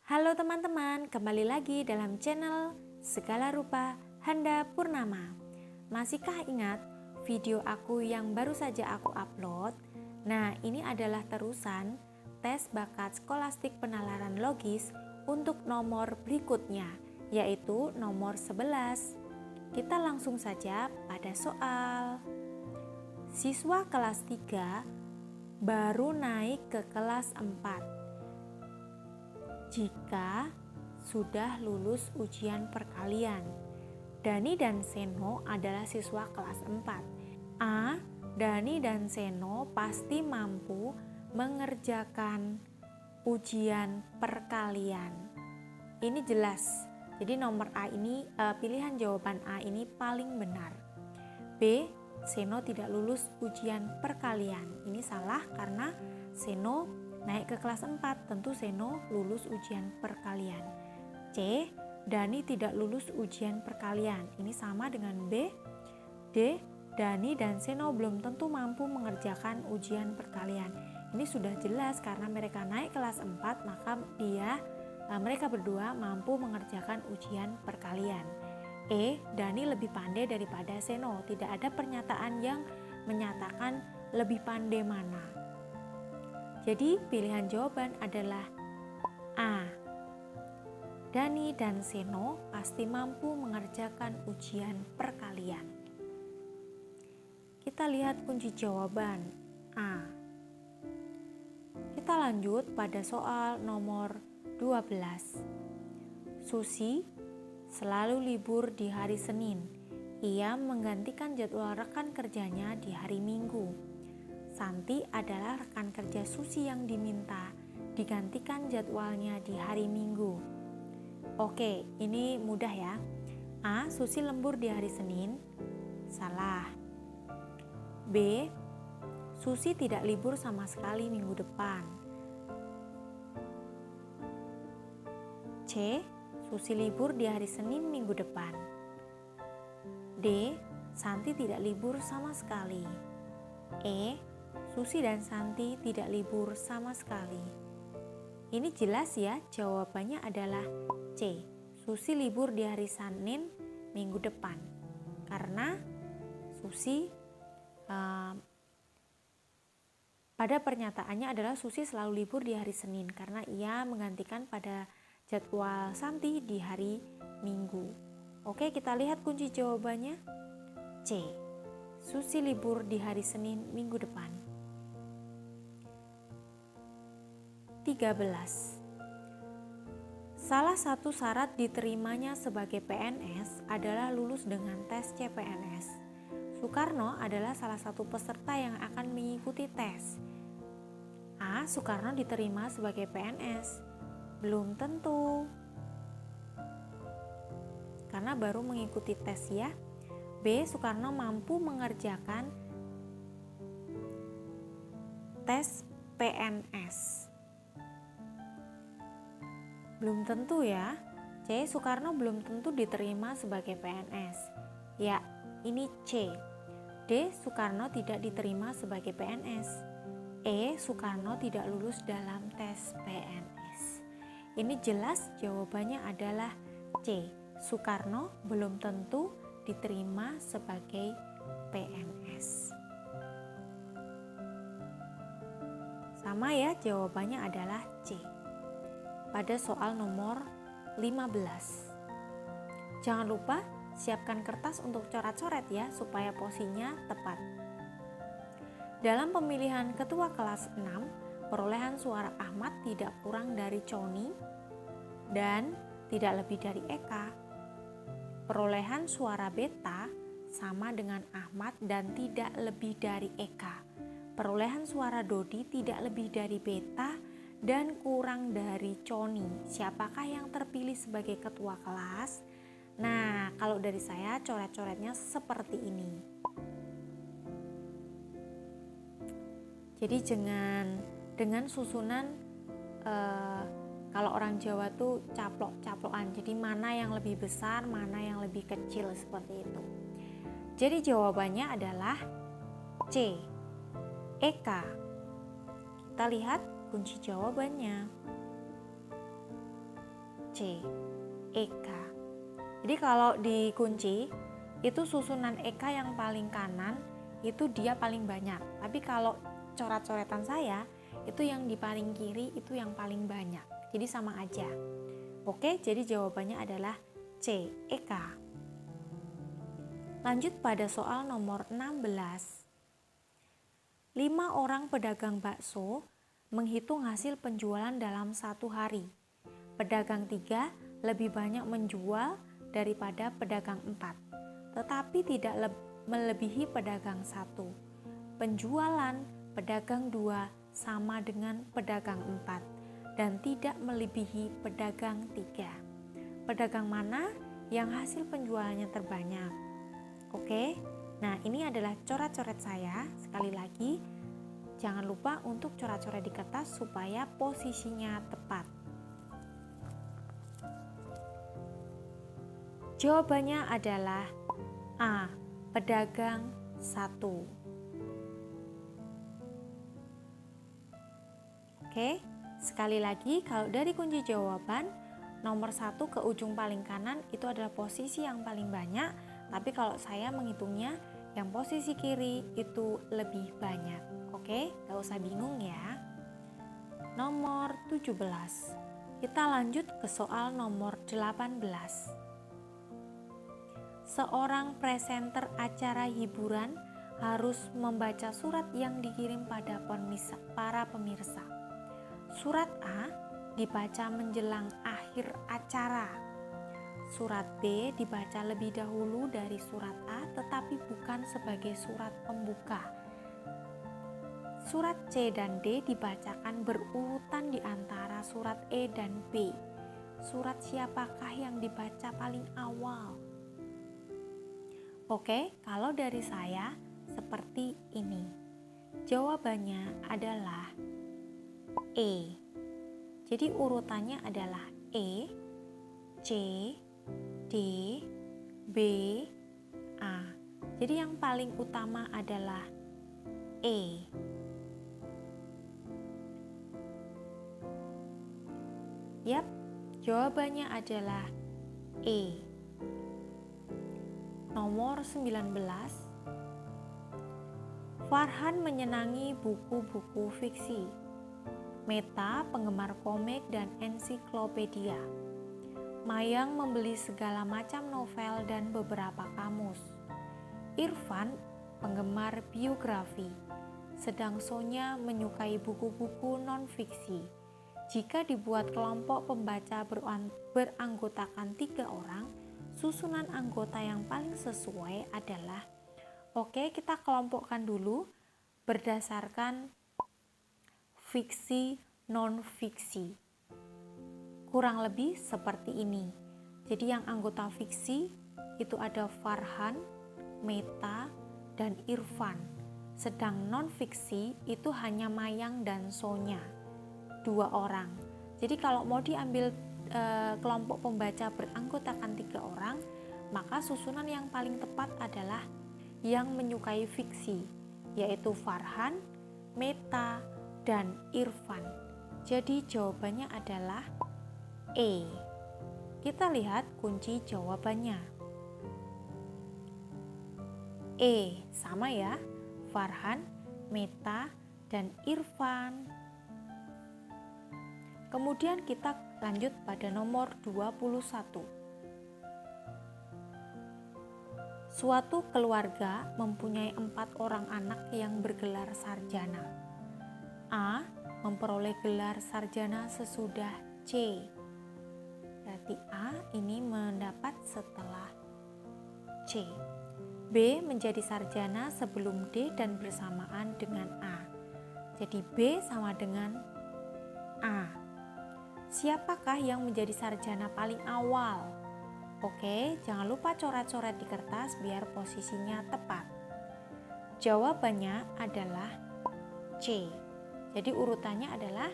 Halo teman-teman, kembali lagi dalam channel Segala Rupa Handa Purnama. Masihkah ingat video aku yang baru saja aku upload? Nah, ini adalah terusan tes bakat skolastik penalaran logis untuk nomor berikutnya, yaitu nomor 11. Kita langsung saja pada soal. Siswa kelas 3 baru naik ke kelas 4. Jika sudah lulus ujian perkalian. Dani dan Seno adalah siswa kelas 4. Dani dan Seno pasti mampu mengerjakan ujian perkalian. Ini jelas. Jadi nomor A ini, pilihan jawaban A ini paling benar. B, Seno tidak lulus ujian perkalian. Ini salah karena Seno naik ke kelas 4, tentu Seno lulus ujian perkalian. C, Dani tidak lulus ujian perkalian. Ini sama dengan B. D, Dani dan Seno belum tentu mampu mengerjakan ujian perkalian. Ini sudah jelas karena mereka naik kelas 4, maka mereka berdua mampu mengerjakan ujian perkalian. E, Dani lebih pandai daripada Seno. Tidak ada pernyataan yang menyatakan lebih pandai mana. Jadi pilihan jawaban adalah A. Dani dan Seno pasti mampu mengerjakan ujian perkalian. Kita lihat kunci jawaban A. Kita lanjut pada soal nomor 12. Susi selalu libur di hari Senin. Ia menggantikan jadwal rekan kerjanya di hari Minggu. Santi adalah rekan kerja Susi yang diminta digantikan jadwalnya di hari Minggu. Oke, ini mudah ya. A. Susi lembur di hari Senin. Salah. B. Susi tidak libur sama sekali minggu depan. C. Susi libur di hari Senin minggu depan. D. Santi tidak libur sama sekali. E. Susi dan Santi tidak libur sama sekali. Ini jelas ya, jawabannya adalah C. Susi libur di hari Senin minggu depan. Karena Susi pada pernyataannya adalah Susi selalu libur di hari Senin karena ia menggantikan pada jadwal Santi di hari Minggu. Oke, kita lihat kunci jawabannya. C. Susi libur di hari Senin minggu depan. 13. Salah satu syarat diterimanya sebagai PNS adalah lulus dengan tes CPNS. Soekarno adalah salah satu peserta yang akan mengikuti tes. A. Soekarno diterima sebagai PNS. Belum tentu. Karena baru mengikuti tes ya. B. Soekarno mampu mengerjakan tes PNS. Belum tentu ya. C. Soekarno belum tentu diterima sebagai PNS. Ya, ini C. D. Soekarno tidak diterima sebagai PNS. E. Soekarno tidak lulus dalam tes PNS. Ini jelas jawabannya adalah C. Soekarno belum tentu diterima sebagai PNS. Sama ya, jawabannya adalah C. Pada soal nomor 15. Jangan lupa siapkan kertas untuk coret-coret ya supaya posisinya tepat. Dalam pemilihan ketua kelas 6, perolehan suara Ahmad tidak kurang dari Coni dan tidak lebih dari Eka. Perolehan suara Beta sama dengan Ahmad dan tidak lebih dari Eka. Perolehan suara Dodi tidak lebih dari Beta dan kurang dari Coni. Siapakah yang terpilih sebagai ketua kelas? Nah, kalau dari saya coret-coretnya seperti ini. Jadi dengan susunan kalau orang Jawa tuh caplok-caplokan. Jadi mana yang lebih besar, mana yang lebih kecil seperti itu. Jadi jawabannya adalah C. Eka. Kita lihat kunci jawabannya. C. Eka. Jadi kalau dikunci, itu susunan Eka yang paling kanan, itu dia paling banyak. Tapi kalau coret-coretan saya, itu yang di paling kiri itu yang paling banyak. Jadi sama aja. Oke, jadi jawabannya adalah C. Eka. Lanjut pada soal nomor 16. 5 orang pedagang bakso menghitung hasil penjualan dalam satu hari. Pedagang 3 lebih banyak menjual daripada pedagang 4, tetapi tidak melebihi pedagang 1. Penjualan pedagang 2 sama dengan pedagang 4 dan tidak melebihi pedagang 3. Pedagang mana yang hasil penjualannya terbanyak? Oke, nah ini adalah coret-coret saya. Sekali lagi, jangan lupa untuk coret-coret di kertas supaya posisinya tepat. Jawabannya adalah A. Pedagang 1. Oke, sekali lagi kalau dari kunci jawaban nomor 1 ke ujung paling kanan itu adalah posisi yang paling banyak, tapi kalau saya menghitungnya yang posisi kiri itu lebih banyak. Oke, gak usah bingung ya. Nomor 17. Kita lanjut ke soal nomor 18. Seorang presenter acara hiburan harus membaca surat yang dikirim pada para pemirsa. Surat A dibaca menjelang akhir acara. Surat B dibaca lebih dahulu dari surat A tetapi bukan sebagai surat pembuka. Surat C dan D dibacakan berurutan di antara surat E dan B. Surat siapakah yang dibaca paling awal? Oke, kalau dari saya seperti ini. Jawabannya adalah E. Jadi urutannya adalah E, C, D, B, A. Jadi yang paling utama adalah E. Yap, jawabannya adalah E. Nomor 19. Farhan menyenangi buku-buku fiksi. Meta penggemar komik dan ensiklopedia. Mayang membeli segala macam novel dan beberapa kamus. Irfan penggemar biografi, sedang Sonya menyukai buku-buku non-fiksi. Jika dibuat kelompok pembaca beranggotakan 3 orang, susunan anggota yang paling sesuai adalah, oke, kita kelompokkan dulu berdasarkan fiksi, non-fiksi. Kurang lebih seperti ini. Jadi yang anggota fiksi itu ada Farhan, Meta, dan Irfan. Sedang non-fiksi itu hanya Mayang dan Sonya, 2 orang. Jadi kalau mau diambil kelompok pembaca beranggotakan 3 orang, maka susunan yang paling tepat adalah yang menyukai fiksi, yaitu Farhan, Meta, dan Irfan. Jadi jawabannya adalah E. Kita lihat kunci jawabannya. E, sama ya, Farhan, Meta, dan Irfan. Kemudian kita lanjut pada nomor 21. Suatu keluarga mempunyai 4 orang anak yang bergelar sarjana. A memperoleh gelar sarjana sesudah C. Berarti A ini mendapat setelah C. B menjadi sarjana sebelum D dan bersamaan dengan A. Jadi B sama dengan A. Siapakah yang menjadi sarjana paling awal? Oke, jangan lupa coret-coret di kertas biar posisinya tepat. Jawabannya adalah C. Jadi urutannya adalah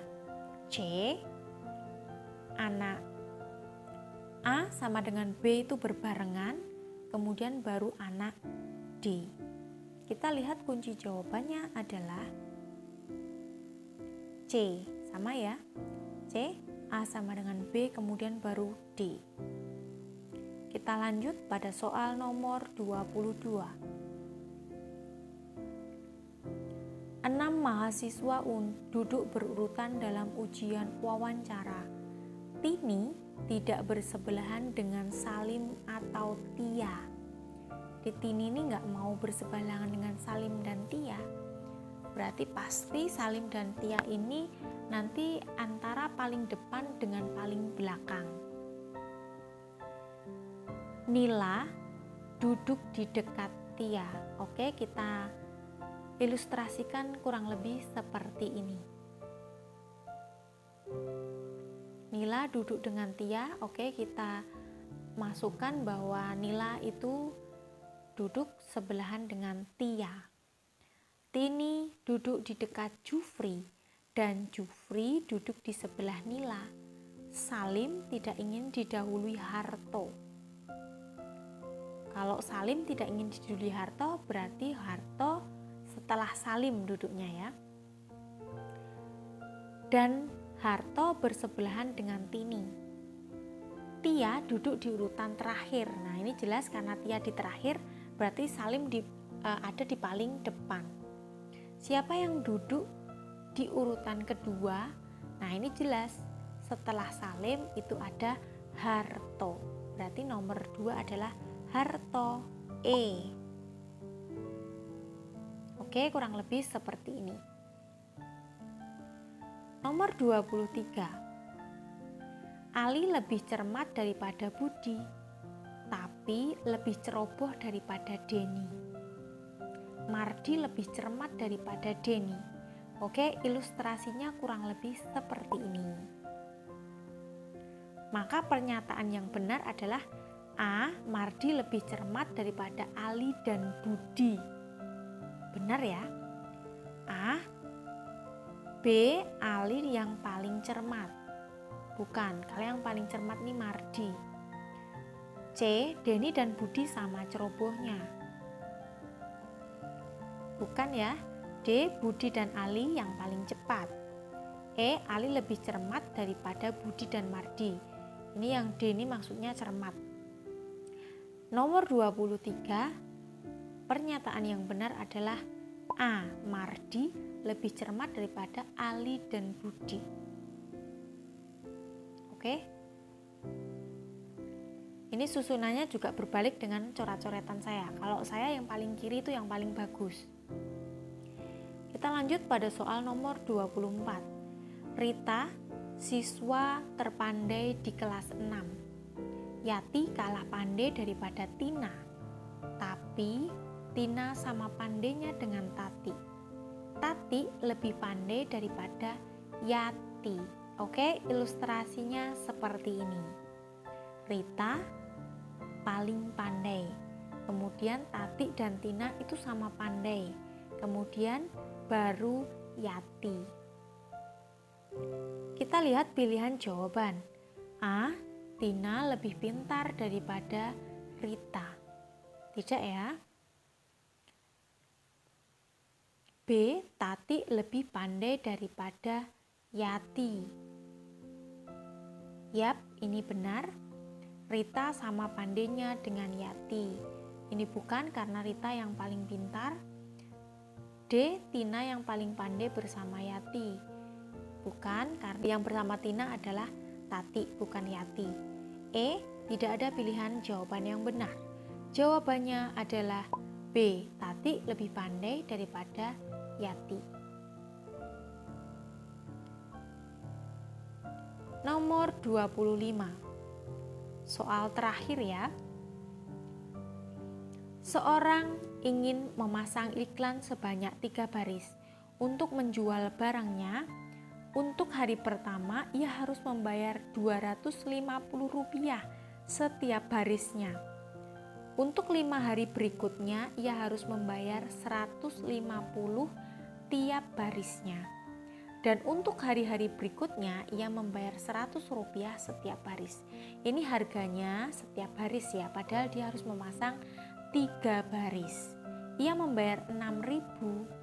C, anak A sama dengan B itu berbarengan, kemudian baru anak D. Kita lihat kunci jawabannya adalah C, sama ya, C, A sama dengan B, kemudian baru D. Kita lanjut pada soal nomor 22. 6 mahasiswa duduk berurutan dalam ujian wawancara. Tini tidak bersebelahan dengan Salim atau Tia. Tini ini nggak mau bersebelahan dengan Salim dan Tia. Berarti pasti Salim dan Tia ini nanti antara paling depan dengan paling belakang. Nila duduk di dekat Tia. Oke, kita ilustrasikan kurang lebih seperti ini. Nila duduk dengan Tia. Oke, kita masukkan bahwa Nila itu duduk sebelahan dengan Tia. Tini duduk di dekat Jufri dan Jufri duduk di sebelah Nila. Salim tidak ingin didahului Harto. Kalau Salim tidak ingin didahului Harto, berarti Harto setelah Salim duduknya ya. Dan Harto bersebelahan dengan Tini. Tia duduk di urutan terakhir. Nah, ini jelas karena Tia di terakhir, berarti Salim ada di paling depan. Siapa yang duduk di urutan kedua? Nah, ini jelas setelah Salim itu ada Harto. Berarti nomor 2 adalah Harto E. Oke, kurang lebih seperti ini. Nomor 23. Ali lebih cermat daripada Budi, tapi lebih ceroboh daripada Denny. Mardi lebih cermat daripada Denny. Oke, ilustrasinya kurang lebih seperti ini. Maka pernyataan yang benar adalah A. Mardi lebih cermat daripada Ali dan Budi. Benar ya? A. B. Ali yang paling cermat. Bukan, kalau yang paling cermat nih Mardi. C. Denny dan Budi sama cerobohnya. Bukan ya. D. Budi dan Ali yang paling cepat. E. Ali lebih cermat daripada Budi dan Mardi. Ini yang D ini maksudnya cermat. Nomor 23. Pernyataan yang benar adalah A. Mardi lebih cermat daripada Ali dan Budi. Oke. Ini susunannya juga berbalik dengan coret-coretan saya. Kalau saya yang paling kiri itu yang paling bagus. Kita lanjut pada soal nomor 24. Rita, siswa terpandai di kelas 6. Yati kalah pandai daripada Tina. Tapi Tina sama pandainya dengan Tati. Tati lebih pandai daripada Yati. Oke, ilustrasinya seperti ini. Rita paling pandai. Kemudian Tati dan Tina itu sama pandai. Kemudian baru Yati. Kita lihat pilihan jawaban. A. Tina lebih pintar daripada Rita. Tidak ya? B. Tati lebih pandai daripada Yati. Yap, ini benar. Rita sama pandainya dengan Yati. Ini bukan karena Rita yang paling pintar. D. Tina yang paling pandai bersama Yati. Bukan, karena yang bersama Tina adalah Tati, bukan Yati. E. Tidak ada pilihan jawaban yang benar. Jawabannya adalah B. Tati lebih pandai daripada Yati. Nomor 25. Soal terakhir ya. Seorang ingin memasang iklan sebanyak 3 baris untuk menjual barangnya. Untuk hari pertama ia harus membayar Rp250 setiap barisnya. Untuk 5 hari berikutnya ia harus membayar 150 tiap barisnya. Dan untuk hari-hari berikutnya ia membayar Rp100 setiap baris. Ini harganya setiap baris ya, padahal dia harus memasang 3 baris. Ia membayar 6.000.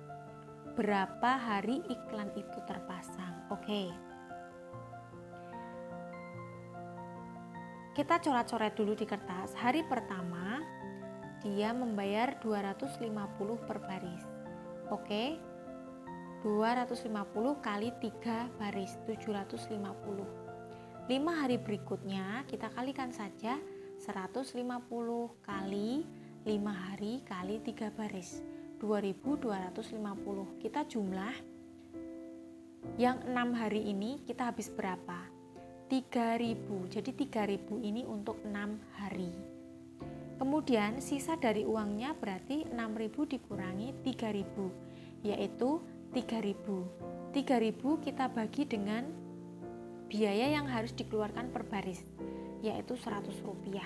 Berapa hari iklan itu terpasang? Oke. Kita coret-coret dulu di kertas. Hari pertama dia membayar 250 per baris. Oke. 250 kali 3 baris, 750. 5 hari berikutnya kita kalikan saja 150 kali 5 hari kali 3 baris, 2250. Kita jumlah yang 6 hari ini kita habis berapa? 3000. Jadi 3000 ini untuk 6 hari. Kemudian sisa dari uangnya berarti 6000 dikurangi 3000, yaitu 3000. 3000 kita bagi dengan biaya yang harus dikeluarkan per baris, yaitu Rp100.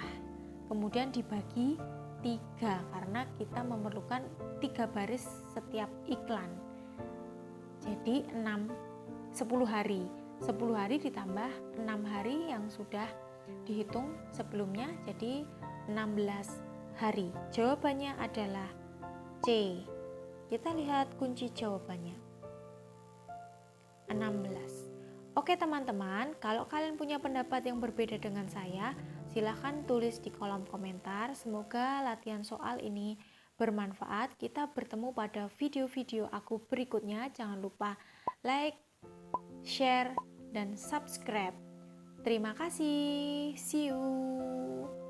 Kemudian dibagi 3 karena kita memerlukan 3 baris setiap iklan. Jadi 10 hari. 10 hari ditambah 6 hari yang sudah dihitung sebelumnya, jadi 16 hari. Jawabannya adalah C. Kita lihat kunci jawabannya. 16. Oke teman-teman, kalau kalian punya pendapat yang berbeda dengan saya, silahkan tulis di kolom komentar. Semoga latihan soal ini bermanfaat. Kita bertemu pada video-video aku berikutnya. Jangan lupa like, share, dan subscribe. Terima kasih. See you.